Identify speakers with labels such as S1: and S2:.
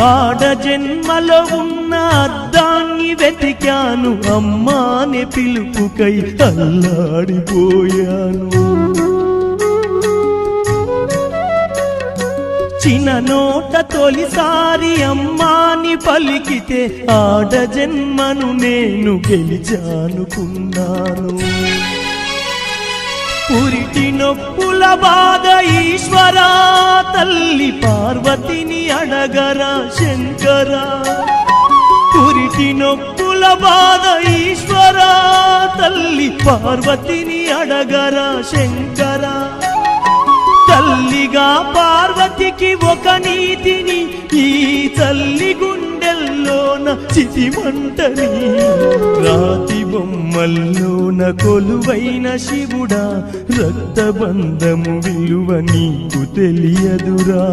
S1: ఆడ జన్మలో ఉన్న అర్థాన్ని వెతికాను, అమ్మానే పిలుపుకై అల్లాడిపోయాను. చిన్న నోట తొలిసారి అమ్మాని పలికితే ఆడ జన్మను నేను గెలిచానుకున్నాను. పురిటి నొప్పుల బాధ ఈశ్వరా, తల్లి పార్వతిని అడగరా శంకరా. పురిటి నొప్పుల బాధ ఈశ్వరా, తల్లి పార్వతిని అడగరా శంకరా. తల్లిగా పార్వతికి ఒక నీతిని, ఈ తల్లి గుండెల్లోన చితిమంటని. రాతి బొమ్మల్లోన కొలువైన శివుడా, రక్తబంధము విలువ నీకు తెలియదురా.